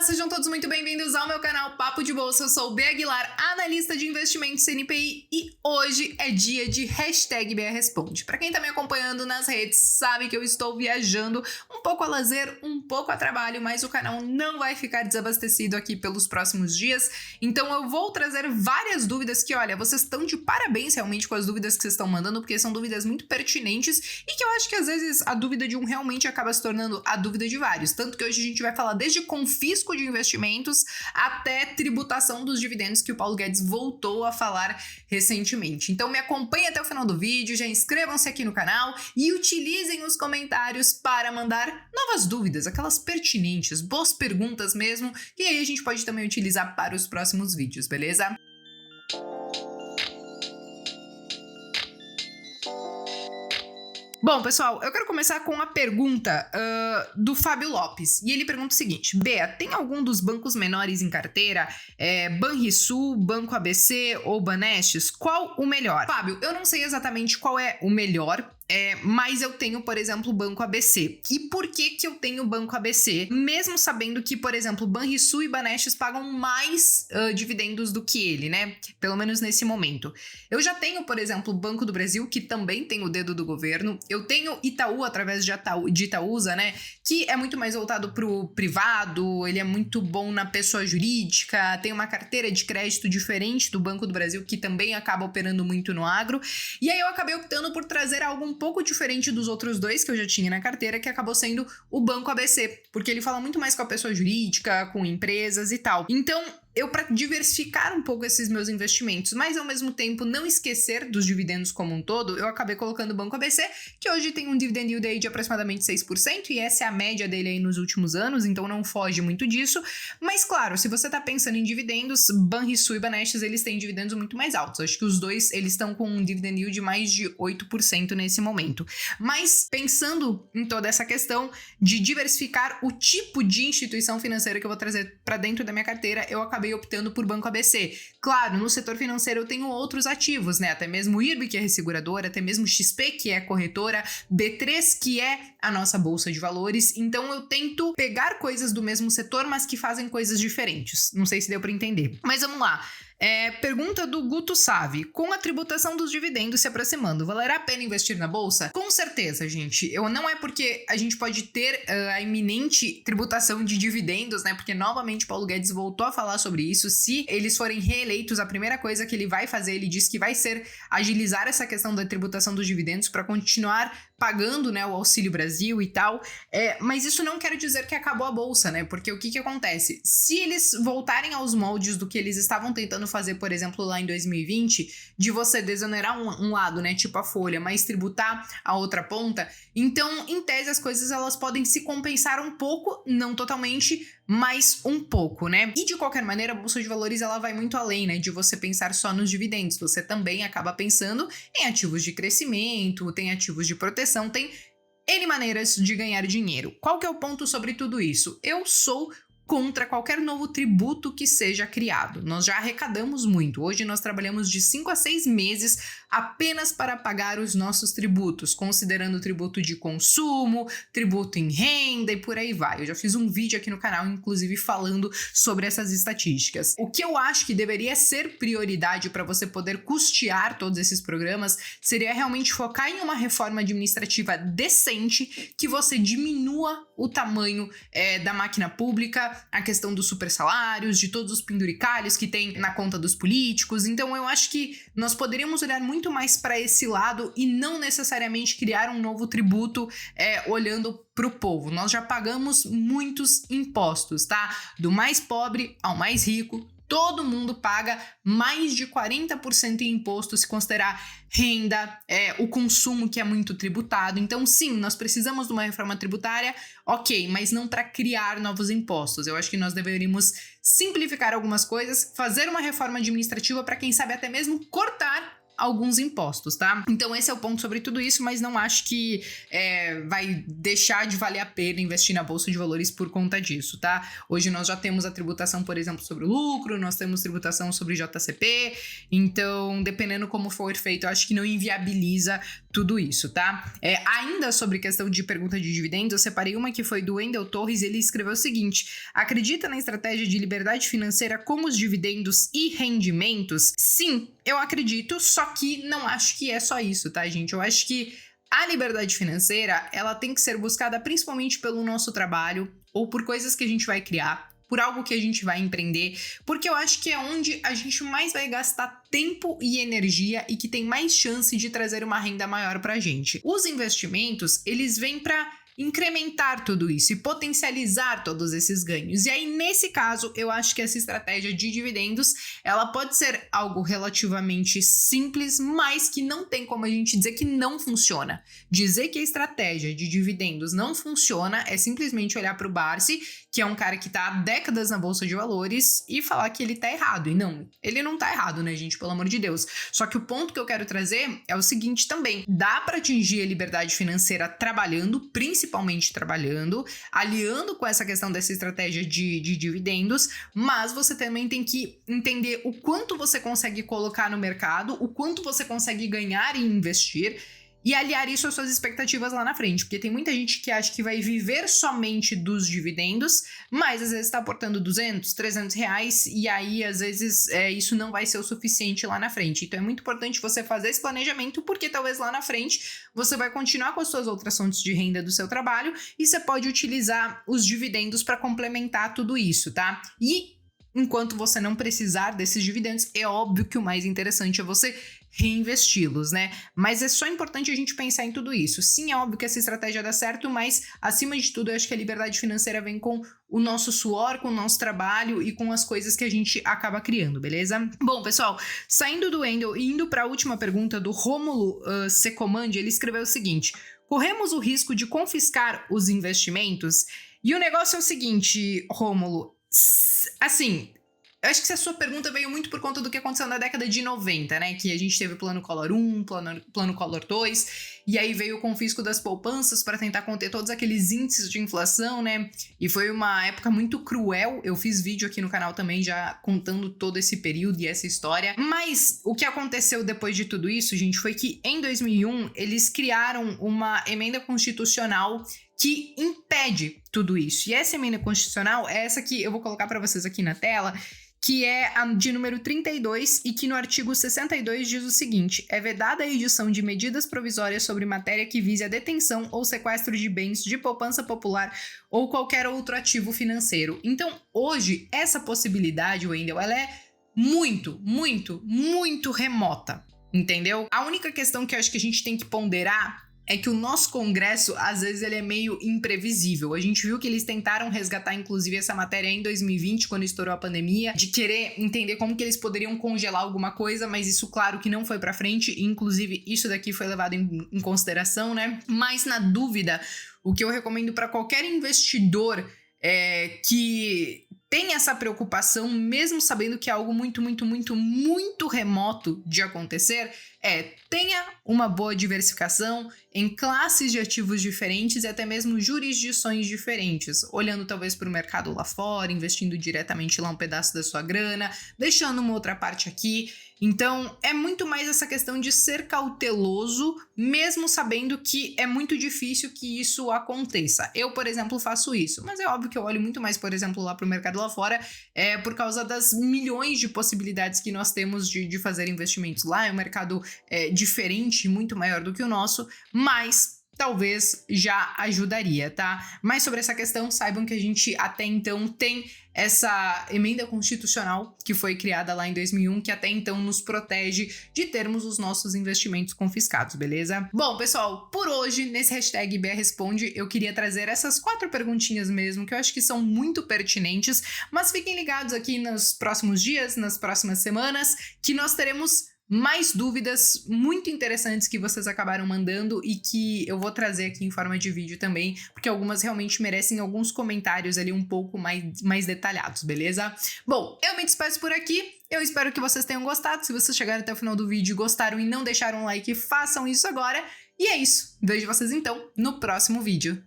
Sejam todos muito bem-vindos ao meu canal Papo de Bolsa. Eu sou o Bea Aguilar, analista de investimentos CNPI, e hoje é dia de #Bea Responde. Para quem tá me acompanhando nas redes, sabe que eu estou viajando um pouco a lazer, um pouco a trabalho, mas o canal não vai ficar desabastecido aqui pelos próximos dias, então eu vou trazer várias dúvidas que, olha, vocês estão de parabéns realmente com as dúvidas que vocês estão mandando, porque são dúvidas muito pertinentes e que eu acho que às vezes a dúvida de um realmente acaba se tornando a dúvida de vários, tanto que hoje a gente vai falar desde confisco de investimentos até tributação dos dividendos, que o Paulo Guedes voltou a falar recentemente. Então me acompanhe até o final do vídeo, já inscrevam-se aqui no canal e utilizem os comentários para mandar novas dúvidas, aquelas pertinentes, boas perguntas mesmo, e aí a gente pode também utilizar para os próximos vídeos, beleza? Bom, pessoal, eu quero começar com a pergunta do Fábio Lopes. E ele pergunta o seguinte: Bea, tem algum dos bancos menores em carteira? Banrisul, Banco ABC ou Banestes? Qual o melhor? Fábio, eu não sei exatamente qual é o melhor. Mas eu tenho, por exemplo, o Banco ABC. E por que eu tenho o Banco ABC? Mesmo sabendo que, por exemplo, Banrisul e Banestes pagam mais dividendos do que ele, né? Pelo menos nesse momento. Eu já tenho, por exemplo, o Banco do Brasil, que também tem o dedo do governo. Eu tenho Itaú, através de Itaúsa, né? Que é muito mais voltado pro privado, ele é muito bom na pessoa jurídica, tem uma carteira de crédito diferente do Banco do Brasil, que também acaba operando muito no agro. E aí eu acabei optando por trazer algo um pouco diferente dos outros dois que eu já tinha na carteira, que acabou sendo o Banco ABC, porque ele fala muito mais com a pessoa jurídica, com empresas e tal. Então, para diversificar um pouco esses meus investimentos, mas ao mesmo tempo não esquecer dos dividendos como um todo, eu acabei colocando o Banco ABC, que hoje tem um dividend yield aí de aproximadamente 6%, e essa é a média dele aí nos últimos anos, então não foge muito disso. Mas claro, se você tá pensando em dividendos, Banrisul e Banestes, eles têm dividendos muito mais altos. Acho que os dois, eles estão com um dividend yield de mais de 8% nesse momento. Mas pensando em toda essa questão de diversificar o tipo de instituição financeira que eu vou trazer para dentro da minha carteira, eu acabei optando por Banco ABC. Claro, no setor financeiro eu tenho outros ativos, né? Até mesmo o IRB, que é resseguradora, até mesmo XP, que é corretora, B3, que é a nossa bolsa de valores. Então eu tento pegar coisas do mesmo setor, mas que fazem coisas diferentes. Não sei se deu para entender. Mas vamos lá. Pergunta do Guto Savi: com a tributação dos dividendos se aproximando, valerá a pena investir na bolsa? Com certeza, gente. Não é porque a gente pode ter a iminente tributação de dividendos, né? Porque novamente Paulo Guedes voltou a falar sobre isso. Se eles forem reeleitos, a primeira coisa que ele vai fazer, ele diz que vai ser agilizar essa questão da tributação dos dividendos para continuar pagando, né, o Auxílio Brasil e tal. Mas isso não quer dizer que acabou a bolsa, né? Porque o que acontece? Se eles voltarem aos moldes do que eles estavam tentando fazer, por exemplo, lá em 2020, de você desonerar um lado, né, tipo a folha, mas tributar a outra ponta, então, em tese, as coisas elas podem se compensar um pouco, não totalmente, mas um pouco, né? E de qualquer maneira, a bolsa de valores ela vai muito além, né, de você pensar só nos dividendos. Você também acaba pensando em ativos de crescimento, tem ativos de proteção, tem N maneiras de ganhar dinheiro. Qual que é o ponto sobre tudo isso? Eu sou contra qualquer novo tributo que seja criado. Nós já arrecadamos muito. Hoje nós trabalhamos de 5 a 6 meses apenas para pagar os nossos tributos, considerando tributo de consumo, tributo em renda e por aí vai. Eu já fiz um vídeo aqui no canal, inclusive, falando sobre essas estatísticas. O que eu acho que deveria ser prioridade para você poder custear todos esses programas seria realmente focar em uma reforma administrativa decente, que você diminua o tamanho da máquina pública, a questão dos super salários, de todos os penduricalhos que tem na conta dos políticos. Então eu acho que nós poderíamos olhar muito mais para esse lado e não necessariamente criar um novo tributo olhando para o povo. Nós já pagamos muitos impostos, tá? Do mais pobre ao mais rico, todo mundo paga mais de 40% em imposto, se considerar renda, o consumo, que é muito tributado. Então, sim, nós precisamos de uma reforma tributária, ok, mas não para criar novos impostos. Eu acho que nós deveríamos simplificar algumas coisas, fazer uma reforma administrativa para, quem sabe, até mesmo cortar alguns impostos, tá? Então esse é o ponto sobre tudo isso, mas não acho que vai deixar de valer a pena investir na Bolsa de Valores por conta disso, tá? Hoje nós já temos a tributação, por exemplo, sobre o lucro, nós temos tributação sobre JCP, então dependendo como for feito, eu acho que não inviabiliza tudo isso, tá? Ainda sobre questão de pergunta de dividendos, eu separei uma que foi do Wendel Torres, ele escreveu o seguinte: acredita na estratégia de liberdade financeira como os dividendos e rendimentos? Sim, eu acredito, só que não acho que é só isso, tá, gente? Eu acho que a liberdade financeira, ela tem que ser buscada principalmente pelo nosso trabalho ou por coisas que a gente vai criar, por algo que a gente vai empreender, porque eu acho que é onde a gente mais vai gastar tempo e energia e que tem mais chance de trazer uma renda maior pra gente. Os investimentos, eles vêm pra incrementar tudo isso e potencializar todos esses ganhos. E aí, nesse caso, eu acho que essa estratégia de dividendos, ela pode ser algo relativamente simples, mas que não tem como a gente dizer que não funciona. Dizer que a estratégia de dividendos não funciona é simplesmente olhar para o Barsi, que é um cara que tá há décadas na Bolsa de Valores, e falar que ele tá errado. E não, ele não tá errado, né, gente? Pelo amor de Deus. Só que o ponto que eu quero trazer é o seguinte também: dá para atingir a liberdade financeira trabalhando, principalmente trabalhando, aliando com essa questão dessa estratégia de dividendos, mas você também tem que entender o quanto você consegue colocar no mercado, o quanto você consegue ganhar e investir, e aliar isso às suas expectativas lá na frente, porque tem muita gente que acha que vai viver somente dos dividendos, mas às vezes está aportando 200, 300 reais, e aí às vezes isso não vai ser o suficiente lá na frente. Então é muito importante você fazer esse planejamento, porque talvez lá na frente você vai continuar com as suas outras fontes de renda do seu trabalho, e você pode utilizar os dividendos para complementar tudo isso, tá? E enquanto você não precisar desses dividendos, é óbvio que o mais interessante é você reinvesti-los, né? Mas é só importante a gente pensar em tudo isso. Sim, é óbvio que essa estratégia dá certo, mas acima de tudo eu acho que a liberdade financeira vem com o nosso suor, com o nosso trabalho e com as coisas que a gente acaba criando, beleza? Bom, pessoal, saindo do Wendel e indo para a última pergunta do Rômulo Secomandi, ele escreveu o seguinte: corremos o risco de confiscar os investimentos? E o negócio é o seguinte, Rômulo, assim, eu acho que essa sua pergunta veio muito por conta do que aconteceu na década de 90, né? Que a gente teve o Plano Collor 1, Plano Collor 2, e aí veio o confisco das poupanças para tentar conter todos aqueles índices de inflação, né? E foi uma época muito cruel. Eu fiz vídeo aqui no canal também já contando todo esse período e essa história. Mas o que aconteceu depois de tudo isso, gente, foi que em 2001 eles criaram uma emenda constitucional que impede tudo isso. E essa emenda constitucional é essa que eu vou colocar para vocês aqui na tela, que é a de número 32 e que no artigo 62 diz o seguinte: é vedada a edição de medidas provisórias sobre matéria que vise a detenção ou sequestro de bens, de poupança popular ou qualquer outro ativo financeiro. Então, hoje, essa possibilidade, Wendel, ela é muito, muito, muito remota, entendeu? A única questão que eu acho que a gente tem que ponderar é que o nosso Congresso, às vezes, ele é meio imprevisível. A gente viu que eles tentaram resgatar, inclusive, essa matéria em 2020, quando estourou a pandemia, de querer entender como que eles poderiam congelar alguma coisa, mas isso, claro, que não foi pra frente, e, inclusive, isso daqui foi levado em consideração, né? Mas, na dúvida, o que eu recomendo para qualquer investidor que tem essa preocupação, mesmo sabendo que é algo muito, muito, muito, muito remoto de acontecer, tenha uma boa diversificação em classes de ativos diferentes e até mesmo jurisdições diferentes, olhando talvez para o mercado lá fora, investindo diretamente lá um pedaço da sua grana, deixando uma outra parte aqui. Então, é muito mais essa questão de ser cauteloso, mesmo sabendo que é muito difícil que isso aconteça. Eu, por exemplo, faço isso, mas é óbvio que eu olho muito mais, por exemplo, lá para o mercado lá fora, por causa das milhões de possibilidades que nós temos de fazer investimentos lá. É um mercado diferente, muito maior do que o nosso, mas talvez já ajudaria, tá? Mas sobre essa questão, saibam que a gente até então tem essa emenda constitucional que foi criada lá em 2001, que até então nos protege de termos os nossos investimentos confiscados, beleza? Bom, pessoal, por hoje, nesse hashtag BR Responde, eu queria trazer essas 4 perguntinhas mesmo, que eu acho que são muito pertinentes, mas fiquem ligados aqui nos próximos dias, nas próximas semanas, que nós teremos mais dúvidas muito interessantes que vocês acabaram mandando e que eu vou trazer aqui em forma de vídeo também, porque algumas realmente merecem alguns comentários ali um pouco mais detalhados, beleza? Bom, eu me despeço por aqui, eu espero que vocês tenham gostado. Se vocês chegaram até o final do vídeo e gostaram e não deixaram um like, façam isso agora. E é isso, vejo vocês então no próximo vídeo.